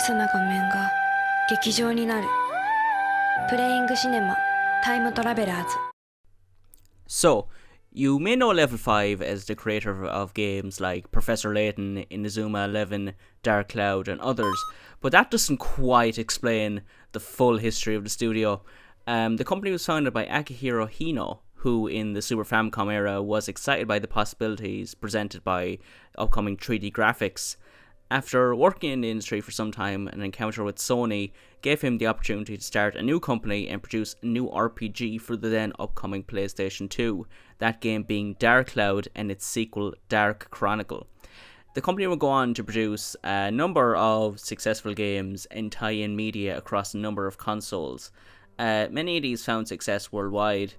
さな画面が劇場になる。プレイングシネマタイムトラベラーズ。 So, you may know Level 5 as the creator of games like Professor Layton, Inazuma 11, Dark Cloud and others, but that doesn't quite explain the full history of the studio. The company was founded by Akihiro Hino, who in the Super Famicom era was excited by the possibilities presented by upcoming 3D graphics. After working in the industry for some time, an encounter with Sony gave him the opportunity to start a new company and produce a new RPG for the then upcoming PlayStation 2, that game being Dark Cloud and its sequel Dark Chronicle. The company would go on to produce a number of successful games and tie-in media across a number of consoles. Many of these found success worldwide,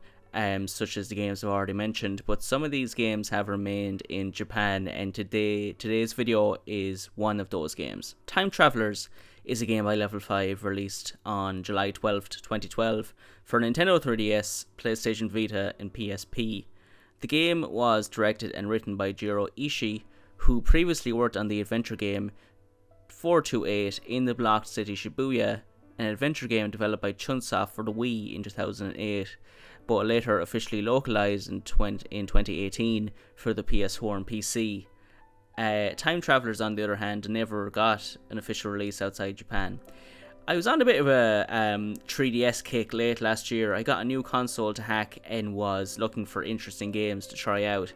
such as the games I've already mentioned, but some of these games have remained in Japan, and today's video is one of those games. Time Travelers is a game by Level 5 released on July 12th, 2012 for Nintendo 3DS, PlayStation Vita and PSP. The game was directed and written by Jiro Ishii, who previously worked on the adventure game 428 in the blocked city Shibuya, an adventure game developed by Chunsoft for the Wii in 2008. But later officially localized in 2018 for the PS4 and PC. Time Travelers, on the other hand, never got an official release outside Japan. I was on a bit of a 3DS kick late last year. I got a new console to hack and was looking for interesting games to try out,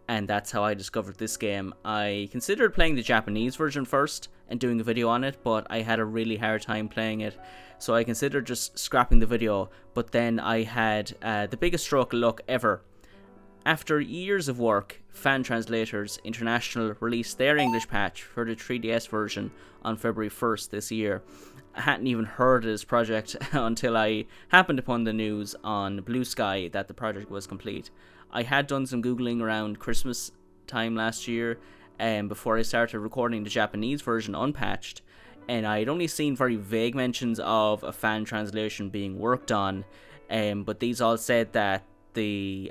and that's how I discovered this game. I considered playing the Japanese version first and doing a video on it, but I had a really hard time playing it, so I considered just scrapping the video. But then I had the biggest stroke of luck ever. After years of work, Fan Translators International released their English patch for the 3DS version on February 1st this year. I hadn't even heard of this project until I happened upon the news on Blue Sky that the project was complete. I had done some googling around Christmas time last year, before I started recording the Japanese version unpatched, and I had only seen very vague mentions of a fan translation being worked on, but these all said that the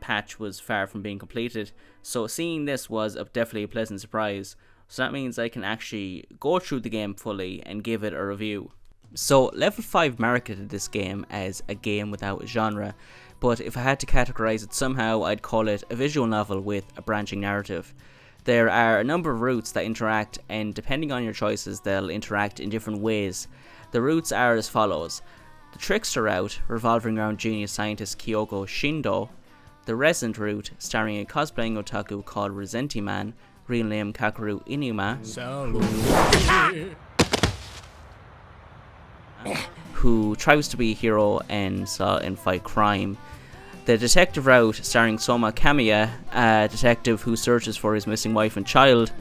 patch was far from being completed, so seeing this was definitely a pleasant surprise. So that means I can actually go through the game fully and give it a review. So Level 5 marketed this game as a game without a genre, but if I had to categorize it somehow, I'd call it a visual novel with a branching narrative. There are a number of routes that interact, and depending on your choices, they'll interact in different ways. The routes are as follows: the Trickster route, revolving around genius scientist Kyoko Shindo; the Resident route, starring a cosplaying otaku called Resentiman, real name Kakeru Inuma, who tries to be a hero and fight crime. The detective route, starring Soma Kamiya, a detective who searches for his missing wife and child.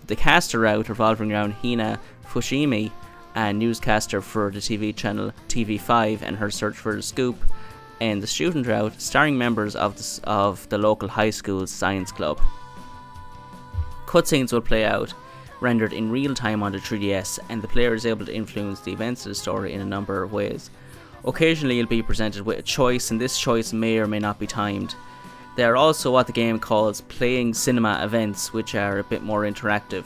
The caster route, revolving around Hina Fushimi, a newscaster for the TV channel TV5 and her search for the scoop. And the student route, starring members of the local high school's science club. Cutscenes will play out, rendered in real time on the 3DS, and the player is able to influence the events of the story in a number of ways. Occasionally you'll be presented with a choice, and this choice may or may not be timed. There are also what the game calls playing cinema events, which are a bit more interactive.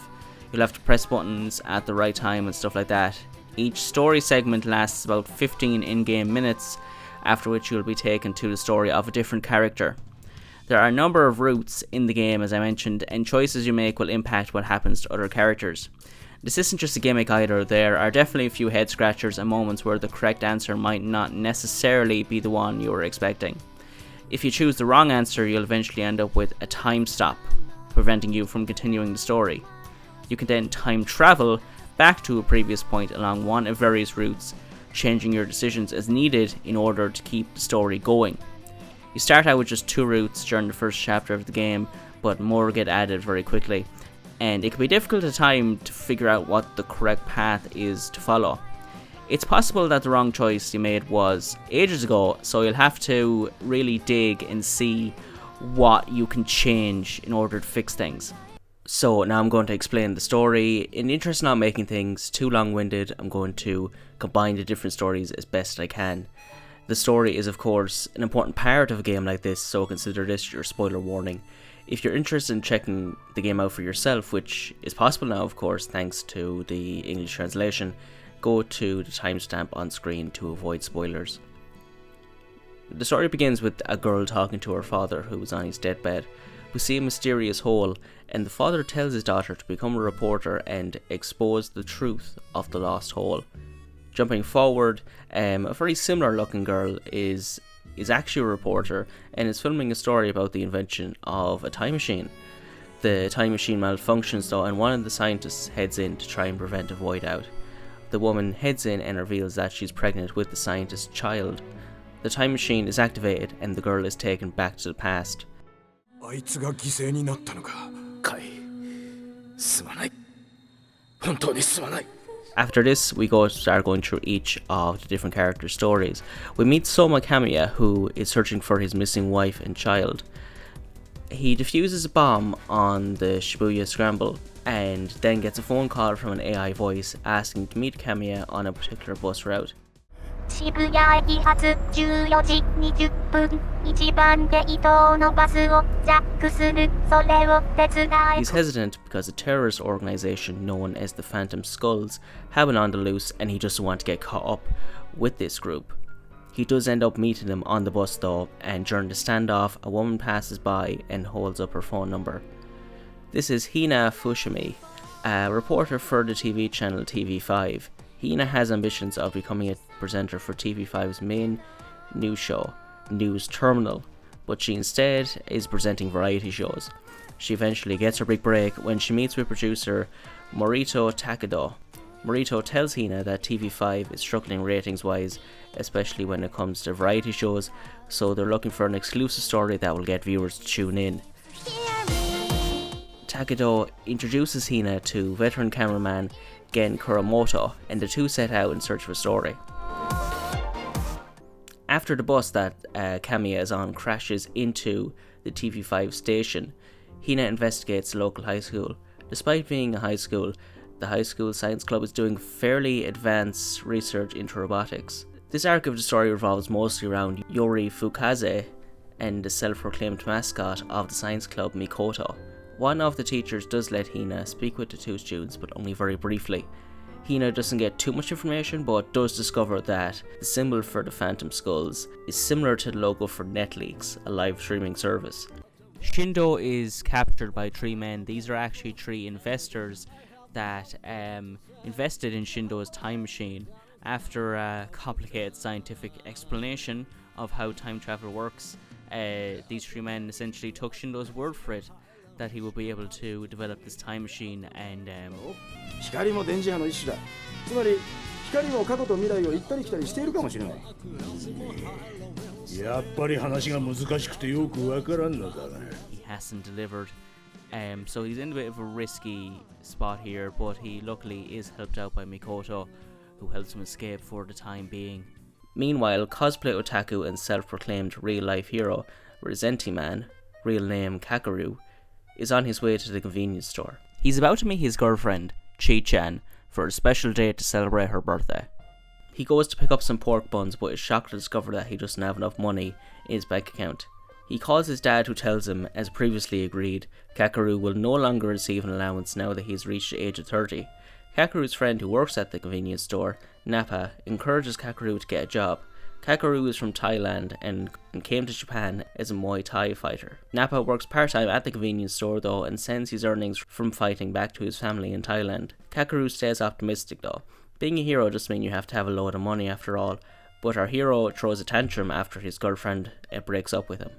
You'll have to press buttons at the right time and stuff like that. Each story segment lasts about 15 in-game minutes, after which you'll be taken to the story of a different character. There are a number of routes in the game, as I mentioned, and choices you make will impact what happens to other characters. This isn't just a gimmick either. There are definitely a few head scratchers and moments where the correct answer might not necessarily be the one you were expecting. If you choose the wrong answer, you'll eventually end up with a time stop, preventing you from continuing the story. You can then time travel back to a previous point along one of various routes, changing your decisions as needed in order to keep the story going. You start out with just 2 routes during the first chapter of the game, but more get added very quickly, and it can be difficult at times to figure out what the correct path is to follow. It's possible that the wrong choice you made was ages ago, so you'll have to really dig and see what you can change in order to fix things. So now I'm going to explain the story. In the interest of not making things too long-winded, I'm going to combine the different stories as best I can. The story is, of course, an important part of a game like this, so consider this your spoiler warning. If you're interested in checking the game out for yourself, which is possible now of course thanks to the English translation, go to the timestamp on screen to avoid spoilers. The story begins with a girl talking to her father who is on his deathbed. We see a mysterious hole, and the father tells his daughter to become a reporter and expose the truth of the lost hole. Jumping forward, a very similar looking girl is actually a reporter and is filming a story about the invention of a time machine. The time machine malfunctions though, and one of the scientists heads in to try and prevent a whiteout. The woman heads in and reveals that she's pregnant with the scientist's child. The time machine is activated and the girl is taken back to the past. あいつが犠牲になったのか。カイ、すまない。本当にすまない。 After this, we start going through each of the different character stories. We meet Soma Kamiya, who is searching for his missing wife and child. He defuses a bomb on the Shibuya Scramble and then gets a phone call from an AI voice asking to meet Kamiya on a particular bus route. 渋谷駅発14時20分1番ゲートのバスをジャックするそれを手伝い He's hesitant because a terrorist organisation known as the Phantom Skulls have been on the loose and he doesn't want to get caught up with this group. He does end up meeting them on the bus though, and during the standoff a woman passes by and holds up her phone number. This is Hina Fushimi, a reporter for the TV channel TV5. Hina has ambitions of becoming a presenter for TV5's main news show, News Terminal, but she instead is presenting variety shows. She eventually gets her big break when she meets with producer Morito Takado. Morito tells Hina that TV5 is struggling ratings wise, especially when it comes to variety shows, so they're looking for an exclusive story that will get viewers to tune in. Takado introduces Hina to veteran cameraman Gen Kuramoto, and the two set out in search of a story. After the bus that Kamiya is on crashes into the TV5 station, Hina investigates the local high school. Despite being a high school, the high school science club is doing fairly advanced research into robotics. This arc of the story revolves mostly around Yori Fukaze and the self-proclaimed mascot of the science club, Mikoto. One of the teachers does let Hina speak with the two students, but only very briefly. Hina doesn't get too much information, but does discover that the symbol for the Phantom Skulls is similar to the logo for NetLeaks, a live streaming service. Shindo is captured by three men. These are actually three investors that invested in Shindo's time machine. After a complicated scientific explanation of how time travel works, these three men essentially took Shindo's word for it that he will be able to develop this time machine and 光も電磁波の一種だ。つまり光も過去と未来を行ったり来たりしているかもしれない。やっぱり話が難しくてよくわからんのだ。 he hasn't delivered. So he's in a bit of a risky spot here, but he luckily is helped out by Mikoto, who helps him escape for the time being. Meanwhile, cosplay otaku and self-proclaimed real-life hero Resenti Man, real name Kakaru, is on his way to the convenience store. He's about to meet his girlfriend, Chi-chan, for a special date to celebrate her birthday. He goes to pick up some pork buns, but is shocked to discover that he doesn't have enough money in his bank account. He calls his dad, who tells him, as previously agreed, Kakaru will no longer receive an allowance now that he's reached the age of 30. Kakaru's friend, who works at the convenience store, Nappa, encourages Kakaru to get a job. Kakaru is from Thailand and came to Japan as a Muay Thai fighter. Nappa works part-time at the convenience store though and sends his earnings from fighting back to his family in Thailand. Kakaru stays optimistic though. Being a hero doesn't mean you have to have a load of money after all, but our hero throws a tantrum after his girlfriend breaks up with him.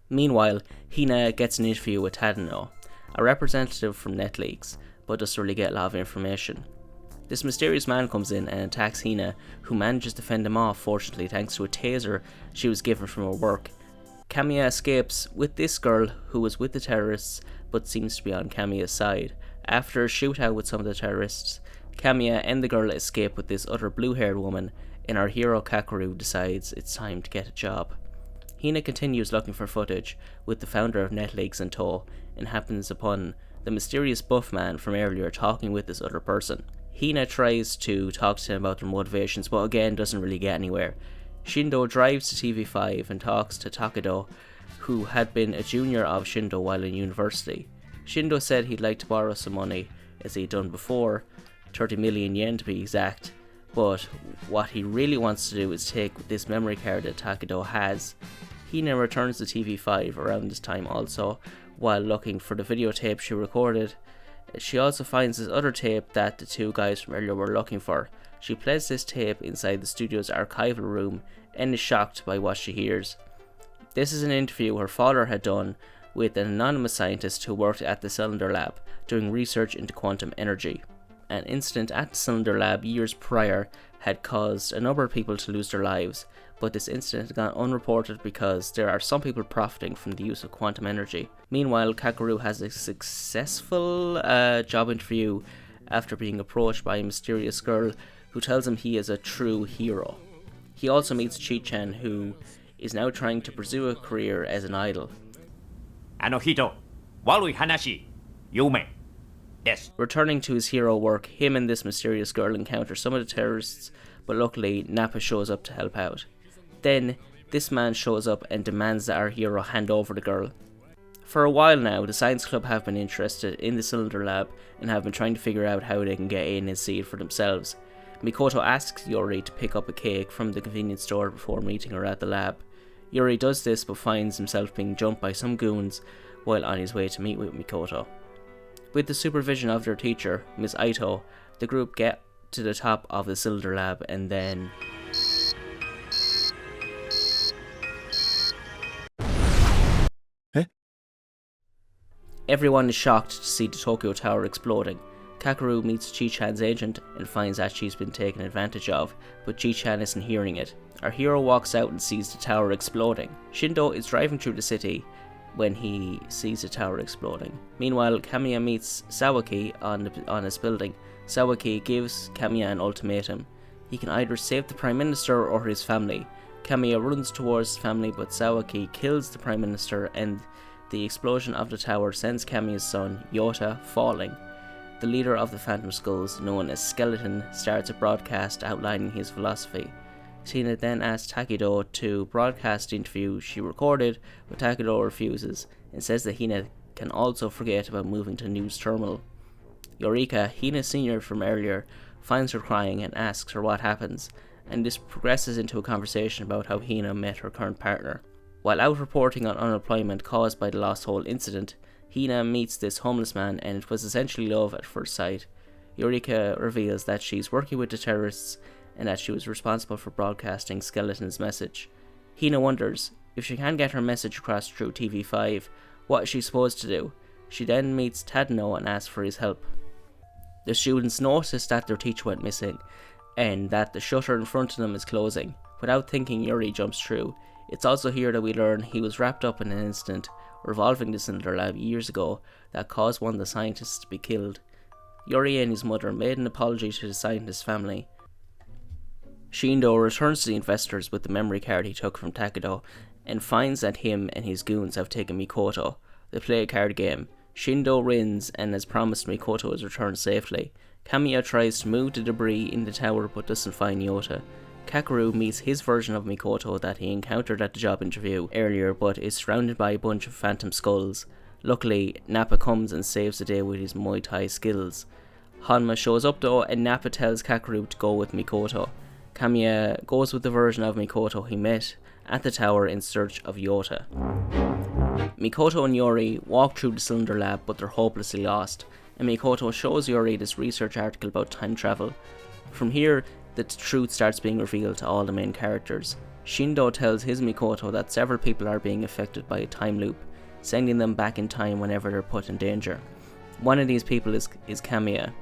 Meanwhile, Hina gets an interview with Tadano, a representative from NetLeaks, but doesn't really get a lot of information. This mysterious man comes in and attacks Hina, who manages to fend him off, fortunately thanks to a taser she was given from her work. Kamiya escapes with this girl who was with the terrorists but seems to be on Kamiya's side. After a shootout with some of the terrorists, Kamiya and the girl escape with this other blue-haired woman, and our hero Kakaru decides it's time to get a job. Hina continues looking for footage with the founder of NetLeaks in tow and happens upon the mysterious buff man from earlier talking with this other person. Hina tries to talk to him about their motivations, but again doesn't really get anywhere. Shindo drives to TV5 and talks to Takedo, who had been a junior of Shindo while in university. Shindo said he'd like to borrow some money, as he'd done before, 30 million yen to be exact, but what he really wants to do is take this memory card that Takedo has. Hina returns to TV5 around this time also, while looking for the videotape she recorded. She also finds this other tape that the two guys from earlier were looking for. She plays this tape inside the studio's archival room and is shocked by what she hears. This is an interview her father had done with an anonymous scientist who worked at the Cylinder Lab, doing research into quantum energy. An incident at the Cylinder Lab years prior had caused a number of people to lose their lives, but this incident had gone unreported because there are some people profiting from the use of quantum energy. Meanwhile, Kakeru has a successful job interview after being approached by a mysterious girl who tells him he is a true hero. He also meets Chi-chan, who is now trying to pursue a career as an idol. あの人、悪い話、夢です。 Returning to his hero work, him and this mysterious girl encounter some of the terrorists, but luckily Nappa shows up to help out. Then, this man shows up and demands that our hero hand over the girl. For a while now, the Science Club have been interested in the Cylinder Lab and have been trying to figure out how they can get in and see it for themselves. Mikoto asks Yuri to pick up a cake from the convenience store before meeting her at the lab. Yuri does this but finds himself being jumped by some goons while on his way to meet with Mikoto. With the supervision of their teacher, Miss Aito, the group get to the top of the Cylinder Lab and then... Everyone is shocked to see the Tokyo Tower exploding. Kakeru meets Chi-chan's agent and finds that she's been taken advantage of, but Chi-chan isn't hearing it. Our hero walks out and sees the tower exploding. Shindo is driving through the city when he sees the tower exploding. Meanwhile, Kamiya meets Sawaki on his building. Sawaki gives Kamiya an ultimatum. He can either save the Prime Minister or his family. Kamiya runs towards his family, but Sawaki kills the Prime Minister, and the explosion of the tower sends Kamiya's son, Yota, falling. The leader of the Phantom Skulls, known as Skeleton, starts a broadcast outlining his philosophy. Tina then asks Takedo to broadcast the interview she recorded, but Takedo refuses and says that Hina can also forget about moving to News Terminal. Yorika, Hina's senior from earlier, finds her crying and asks her what happens, and this progresses into a conversation about how Hina met her current partner. While out reporting on unemployment caused by the Lost Hole incident, Hina meets this homeless man and it was essentially love at first sight. Yorika reveals that she's working with the terrorists and that she was responsible for broadcasting Skeleton's message. Hina wonders, if she can get her message across through TV5, what is she supposed to do? She then meets Tadano and asks for his help. The students notice that their teacher went missing and that the shutter in front of them is closing. Without thinking, Yuri jumps through. It's also here that we learn he was wrapped up in an incident revolving the Cylinder Lab years ago that caused one of the scientists to be killed. Yuri and his mother made an apology to the scientist's family. Shindo returns to the investors with the memory card he took from Takedo and finds that him and his goons have taken Mikoto. They play a card game. Shindo wins and as promised, Mikoto is returned safely. Kamiya tries to move the debris in the tower but doesn't find Yota. Kakeru meets his version of Mikoto that he encountered at the job interview earlier but is surrounded by a bunch of phantom skulls. Luckily, Nappa comes and saves the day with his Muay Thai skills. Hanma shows up though and Nappa tells Kakeru to go with Mikoto. Kamiya goes with the version of Mikoto he met at the tower in search of Yota. Mikoto and Yuri walk through the Cylinder Lab but they're hopelessly lost, and Mikoto shows Yuri this research article about time travel. From here, the truth starts being revealed to all the main characters. Shindo tells his Mikoto that several people are being affected by a time loop, sending them back in time whenever they're put in danger. One of these people is Kamiya.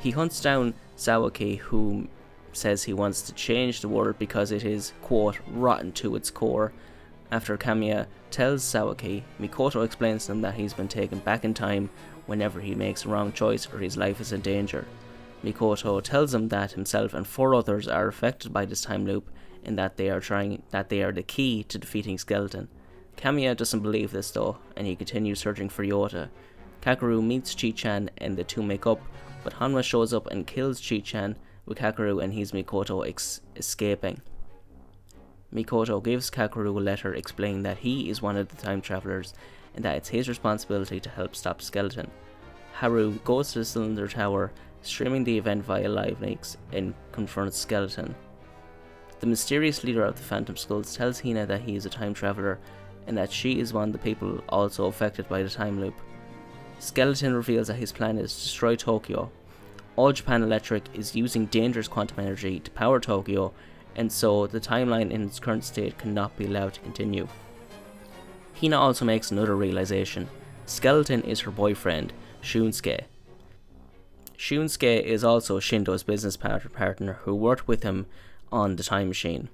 He hunts down Sawaki, who says he wants to change the world because it is, quote, rotten to its core. After Kamiya tells Sawaki, Mikoto explains to him that he's been taken back in time whenever he makes a wrong choice or his life is in danger. Mikoto tells him that himself and 4 others are affected by this time loop and that they are the key to defeating Skeleton. Kamiya doesn't believe this though, and he continues searching for Yota. Kakeru meets Chi-chan and the two make up, but Hanma shows up and kills Chi-chan with Kakeru and he's Mikoto escaping. Mikoto gives Kakeru a letter explaining that he is one of the time travelers and that it's his responsibility to help stop Skeleton. Haru goes to the Cylinder Tower, streaming the event via live links, and confronts Skeleton. The mysterious leader of the Phantom Skulls tells Hina that he is a time traveler and that she is one of the people also affected by the time loop. Skeleton reveals that his plan is to destroy Tokyo. All Japan Electric is using dangerous quantum energy to power Tokyo, and so the timeline in its current state cannot be allowed to continue. Hina also makes another realization. Skeleton is her boyfriend, Shunsuke. Shunsuke is also Shindo's business partner who worked with him on the time machine.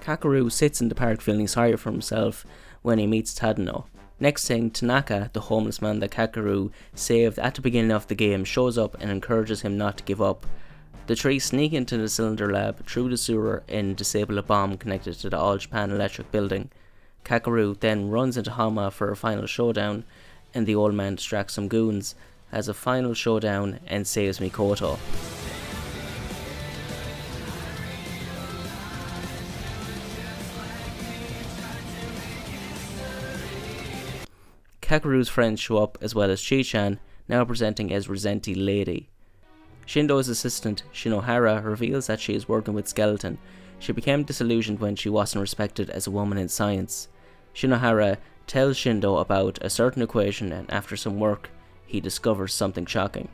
Kakeru sits in the park feeling sorry for himself when he meets Tadano. Next thing, Tanaka, the homeless man that Kakeru saved at the beginning of the game, shows up and encourages him not to give up. The three sneak into the cylinder lab through the sewer and disable a bomb connected to the All Japan Electric building. Kakeru then runs into Hanma for a final showdown, and the old man distracts some goons, has a final showdown and saves Mikoto. Kakeru's friends show up as well as Chi-chan, now presenting as Resenti Lady. Shindo's assistant, Shinohara, reveals that she is working with Skeleton. She became disillusioned when she wasn't respected as a woman in science. Shinohara tells Shindo about a certain equation, and after some work, he discovers something shocking.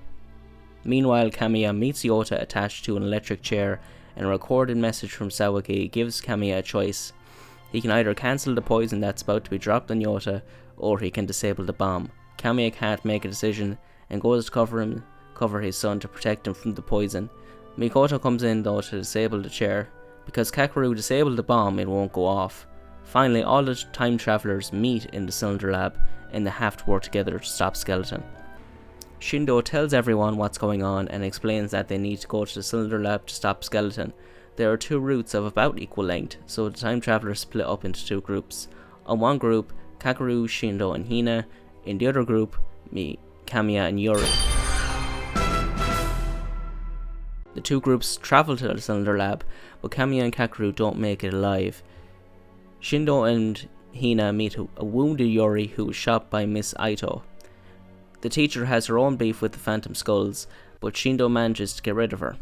Meanwhile, Kamiya meets Yota attached to an electric chair, and a recorded message from Sawaki gives Kamiya a choice. He can either cancel the poison that's about to be dropped on Yota, or he can disable the bomb. Kamiya can't make a decision, and goes to cover his son to protect him from the poison. Mikoto comes in though to disable the chair. Because Kakeru disabled the bomb, it won't go off. Finally, all the time travelers meet in the cylinder lab, and they have to work together to stop Skeleton. Shindo tells everyone what's going on and explains that they need to go to the cylinder lab to stop Skeleton. There are two routes of about equal length, so the time travelers split up into two groups. On one group, Kakeru, Shindo and Hina. In the other group, Kamiya and Yuri. The two groups travel to the cylinder lab, but Kamiya and Kakeru don't make it alive. Shindo and Hina meet a wounded Yuri who was shot by Miss Aito. The teacher has her own beef with the Phantom Skulls, but Shindo manages to get rid of her.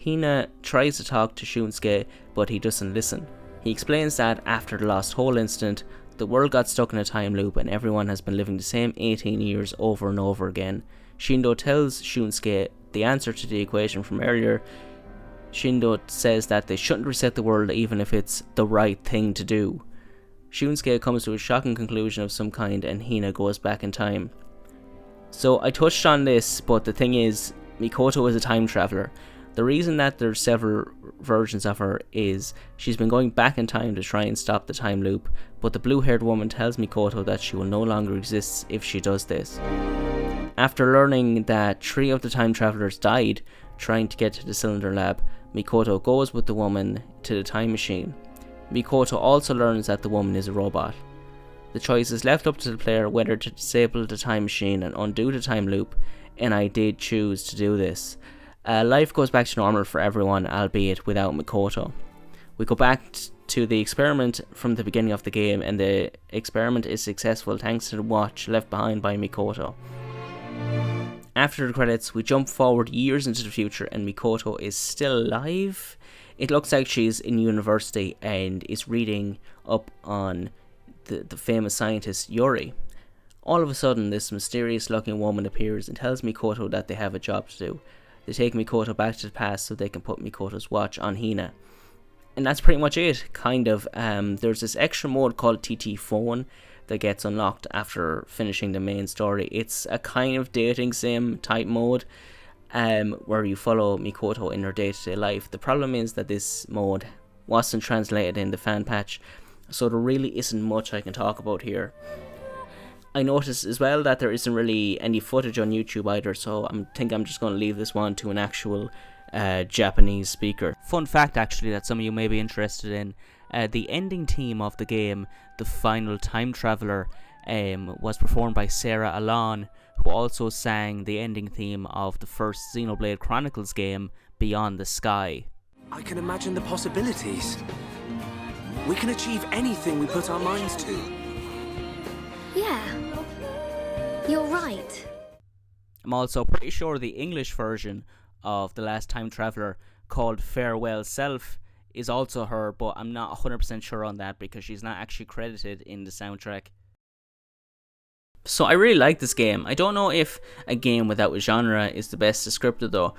Hina tries to talk to Shunsuke, but he doesn't listen. He explains that after the Lost Hole incident, the world got stuck in a time loop and everyone has been living the same 18 years over and over again. Shindo tells Shunsuke the answer to the equation from earlier. Shindo says that they shouldn't reset the world even if it's the right thing to do. Shunsuke comes to a shocking conclusion of some kind and Hina goes back in time. So I touched on this, but the thing is, Mikoto is a time traveler. The reason that there's several versions of her is she's been going back in time to try and stop the time loop, but the blue-haired woman tells Mikoto that she will no longer exist if she does this. After learning that 3 of the time travelers died trying to get to the cylinder lab, Mikoto goes with the woman to the time machine. Mikoto also learns that the woman is a robot. The choice is left up to the player whether to disable the time machine and undo the time loop, and I did choose to do this. Life goes back to normal for everyone, albeit without Mikoto. We go back to the experiment from the beginning of the game, and the experiment is successful thanks to the watch left behind by Mikoto. After the credits, we jump forward years into the future and Mikoto is still alive. It looks like she's in university and is reading up on the famous scientist Yuri. All of a sudden, this mysterious looking woman appears and tells Mikoto that they have a job to do. They take Mikoto back to the past so they can put Mikoto's watch on Hina. And that's pretty much it, kind of. There's this extra mode called TT Phone that gets unlocked after finishing the main story. It's a kind of dating sim type mode where you follow Mikoto in her day-to-day life. The problem is that this mode wasn't translated in the fan patch, so there really isn't much I can talk about here. I noticed as well that there isn't really any footage on YouTube either, so I think I'm just going to leave this one to an actual Japanese speaker. Fun fact actually that some of you may be interested in, the ending theme of the game, The Final Time Traveler, was performed by Sarah Alon, who also sang the ending theme of the first Xenoblade Chronicles game, Beyond the Sky. I can imagine the possibilities. We can achieve anything we put our minds to. Yeah, you're right. I'm also pretty sure the English version of The Last Time Traveler, called Farewell Self, is also her, but I'm not 100% sure on that because she's not actually credited in the soundtrack. So I really like this game. I don't know if a game without a genre is the best descriptor though.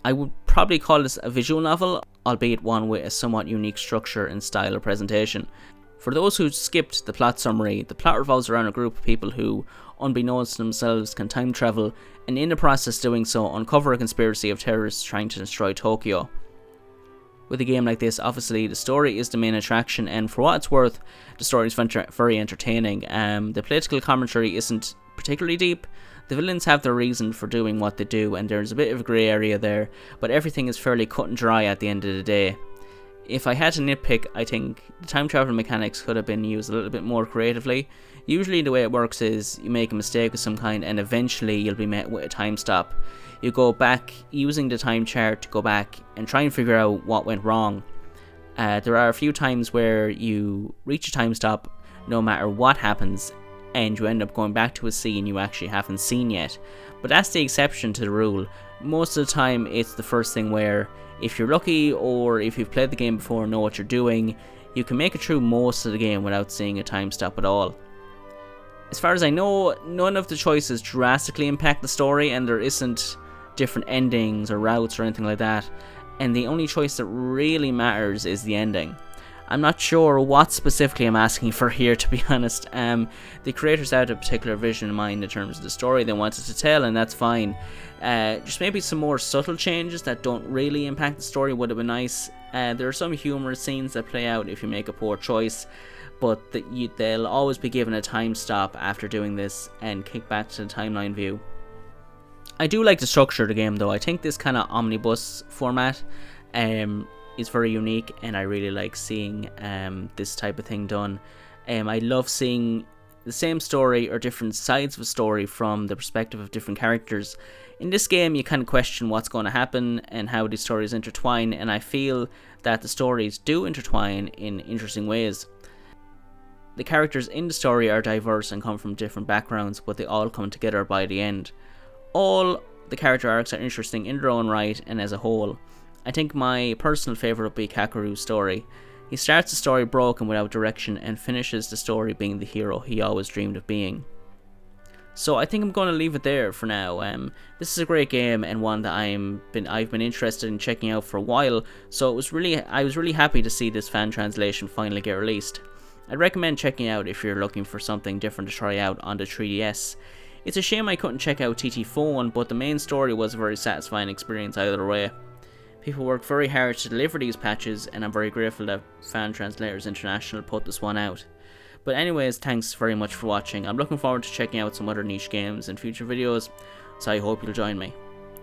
I would probably call this a visual novel, albeit one with a somewhat unique structure and style of presentation. For those who skipped the plot summary, the plot revolves around a group of people who, unbeknownst to themselves, can time travel, and in the process doing so, uncover a conspiracy of terrorists trying to destroy Tokyo. With a game like this, obviously the story is the main attraction, and for what it's worth, the story is very entertaining. The political commentary isn't particularly deep. The villains have their reason for doing what they do, and there's a bit of a grey area there, but everything is fairly cut and dry at the end of the day. If I had to nitpick, I think the time travel mechanics could have been used a little bit more creatively. Usually the way it works is you make a mistake of some kind and eventually you'll be met with a time stop. You go back using the time chart to go back and try and figure out what went wrong. There are a few times where you reach a time stop no matter what happens, and you end up going back to a scene you actually haven't seen yet. But that's the exception to the rule. Most of the time it's the first thing where, if you're lucky or if you've played the game before and know what you're doing, you can make it through most of the game without seeing a time stop at all. As far as I know, none of the choices drastically impact the story, and there isn't different endings or routes or anything like that, and the only choice that really matters is the ending. I'm not sure what specifically I'm asking for here, to be honest. The creators had a particular vision in mind in terms of the story they wanted to tell, and that's fine. Just maybe some more subtle changes that don't really impact the story would have been nice. There are some humorous scenes that play out if you make a poor choice, but they'll always be given a time stop after doing this and kick back to the timeline view. I do like the structure of the game though. I think this kind of omnibus format is very unique, and I really like seeing this type of thing done. I love seeing the same story or different sides of a story from the perspective of different characters. In this game you kind of question what's going to happen and how these stories intertwine, and I feel that the stories do intertwine in interesting ways. The characters in the story are diverse and come from different backgrounds, but they all come together by the end. All the character arcs are interesting in their own right and as a whole. I think my personal favourite would be Kakeru's story. He starts the story broken without direction and finishes the story being the hero he always dreamed of being. So I think I'm going to leave it there for now. This is a great game and one that I've been interested in checking out for a while, so I was really happy to see this fan translation finally get released. I'd recommend checking out if you're looking for something different to try out on the 3DS. It's a shame I couldn't check out TT Phone, but the main story was a very satisfying experience either way. People worked very hard to deliver these patches, and I'm very grateful that Fan Translators International put this one out. But anyways, thanks very much for watching. I'm looking forward to checking out some other niche games in future videos, so I hope you'll join me.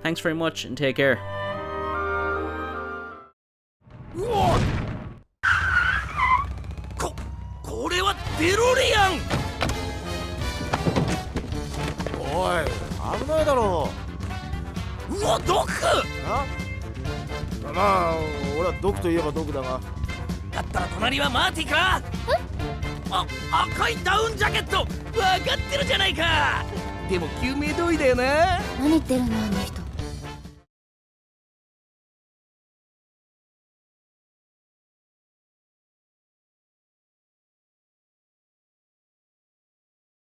Thanks very much and take care. これはデロリアン。おい危ないだろうわ毒。まあ俺は毒といえば毒だがだったら隣はマーティか。赤いダウンジャケット分かってるじゃないか。でも救命胴衣だよな。何言ってるのあの人。